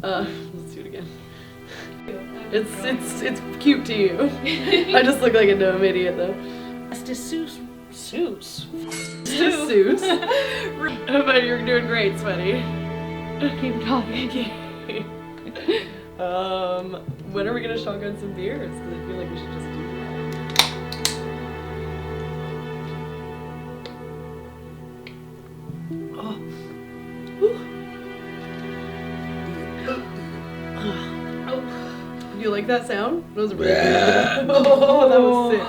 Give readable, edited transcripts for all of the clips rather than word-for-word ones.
Let's do it again. It's cute to you. I just look like a dumb idiot though. Estus. Estus. But you're doing great, Sweaty. Keep talking. When are we gonna shotgun some beers? Because I feel like we should just do that. Oh. You like that sound? That was really good. Oh, that was sick.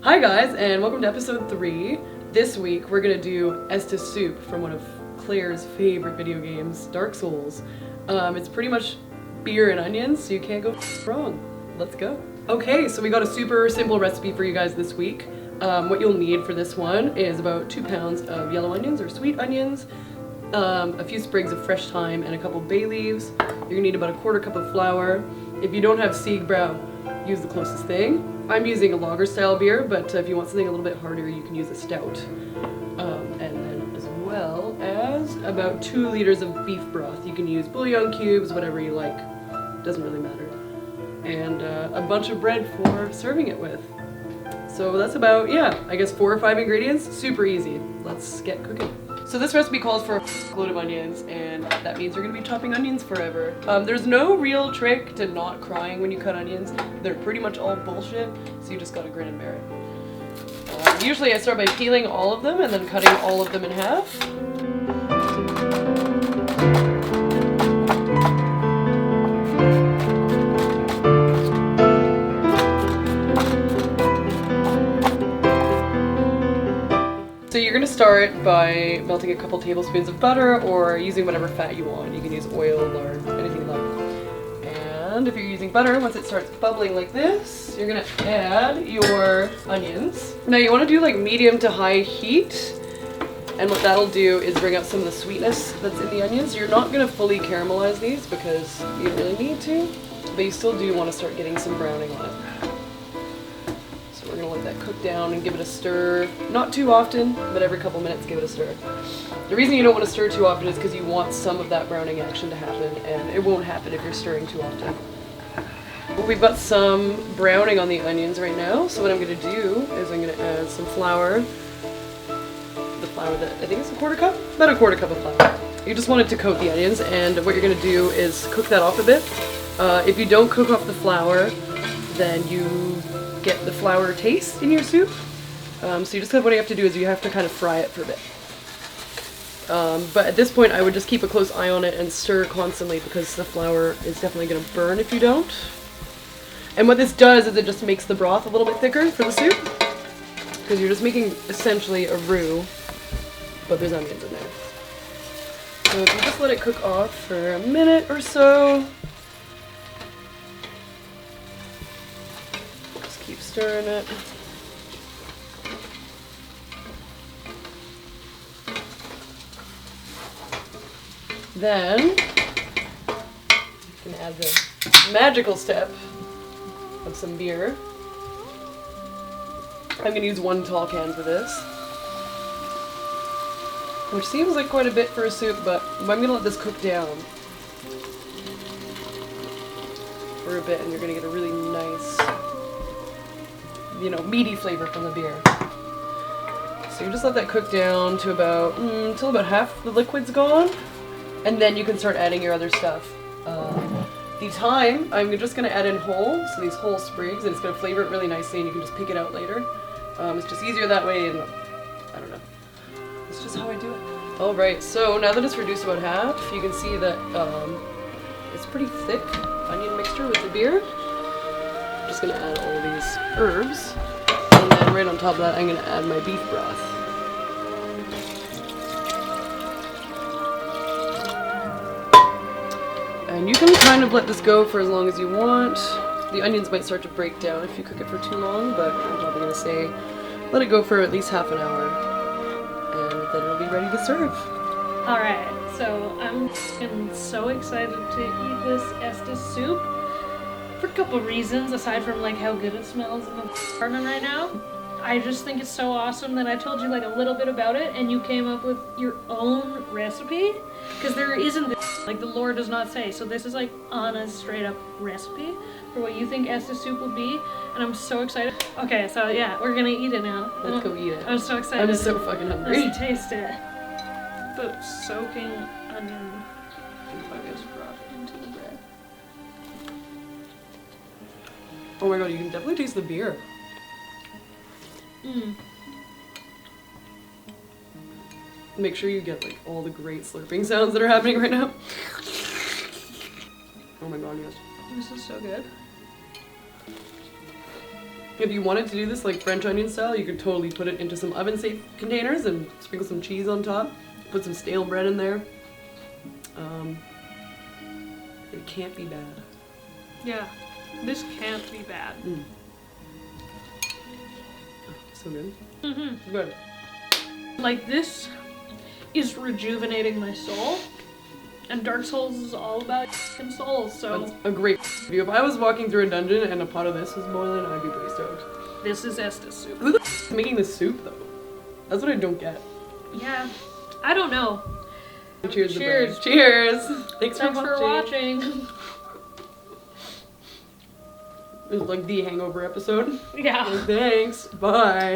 Hi guys, and welcome to episode 3. This week we're gonna do Estus Soup from one of Claire's favorite video games, Dark Souls. It's pretty much beer and onions, so you can't go wrong. Let's go. Okay, so we got a super simple recipe for you guys this week. What you'll need for this one is about 2 pounds of yellow onions or sweet onions, a few sprigs of fresh thyme, and a couple bay leaves. You're gonna need about a 1/4 cup of flour. If you don't have Siegbräu, use the closest thing. I'm using a lager style beer, but if you want something a little bit harder, you can use a stout. And then as well as about 2 liters of beef broth. You can use bouillon cubes, whatever you like, doesn't really matter. And a bunch of bread for serving it with. So that's about, I guess 4 or 5 ingredients. Super easy. Let's get cooking. So this recipe calls for a load of onions, and that means you're gonna be chopping onions forever. There's no real trick to not crying when you cut onions. They're pretty much all bullshit, so you just gotta grin and bear it. Usually I start by peeling all of them and then cutting all of them in half. So you're gonna start by melting a couple tablespoons of butter or using whatever fat you want. You can use oil, lard, anything you like. And if you're using butter, once it starts bubbling like this, you're gonna add your onions. Now you wanna do like medium to high heat. And what that'll do is bring out some of the sweetness that's in the onions. You're not gonna fully caramelize these because you don't really need to, but you still do wanna start getting some browning on it. We're gonna let that cook down and give it a stir. Not too often, but every couple minutes give it a stir. The reason you don't want to stir too often is because you want some of that browning action to happen, and it won't happen if you're stirring too often. We've got some browning on the onions right now, so what I'm gonna do is I'm gonna add some flour. The flour that I think is a 1/4 cup? About a 1/4 cup of flour. You just want it to coat the onions, and what you're gonna do is cook that off a bit. If you don't cook off the flour, then you get the flour taste in your soup. So you just what you have to do is you have to kind of fry it for a bit. But at this point I would just keep a close eye on it and stir constantly because the flour is definitely going to burn if you don't. And what this does is it just makes the broth a little bit thicker for the soup because you're just making essentially a roux, but there's onions in there. So if you just let it cook off for a minute or so, keep stirring it. Then you can add the magical step of some beer. I'm gonna use 1 tall can for this, which seems like quite a bit for a soup, but I'm gonna let this cook down for a bit, and you're gonna get a really nice, meaty flavor from the beer. So you just let that cook down to about, until about half the liquid's gone, and then you can start adding your other stuff. The thyme, I'm just gonna add in whole, so these whole sprigs, and it's gonna flavor it really nicely, and you can just pick it out later. It's just easier that way, and I don't know. It's just how I do it. Alright, so now that it's reduced about half, you can see that it's pretty thick onion mixture with the beer. I'm just gonna add all of these herbs, and then right on top of that I'm gonna add my beef broth. And you can kind of let this go for as long as you want. The onions might start to break down if you cook it for too long, but I'm probably gonna say let it go for at least half an hour, and then it'll be ready to serve. Alright, so I'm so excited to eat this Estus soup. For a couple reasons, aside from like how good it smells in the apartment right now. I just think it's so awesome that I told you like a little bit about it and you came up with your own recipe. Because there isn't this, like the lore does not say. So this is like Anna's straight up recipe for what you think Estus soup will be. And I'm so excited. Okay, so yeah, we're gonna eat it now. Let's go eat it. I'm so excited. I'm so fucking hungry. Let's taste it. The soaking onion is brought into the bread. Oh my god, you can definitely taste the beer. Mm. Make sure you get like all the great slurping sounds that are happening right now. Oh my god, yes. This is so good. If you wanted to do this like French onion style, you could totally put it into some oven safe containers and sprinkle some cheese on top. Put some stale bread in there. It can't be bad. Yeah, this can't be bad. Mm. So good. Mm-hmm. Good. Like this is rejuvenating my soul, and Dark Souls is all about souls. So That's a great view. If I was walking through a dungeon and a pot of this was boiling, I'd be pretty stoked. this is Estus soup. Who the is making this soup though? That's what I don't get. Yeah, I don't know. Cheers. Cheers. Cheers. Thanks Thanks for for watching. It was like the hangover episode. Yeah. Thanks. Bye.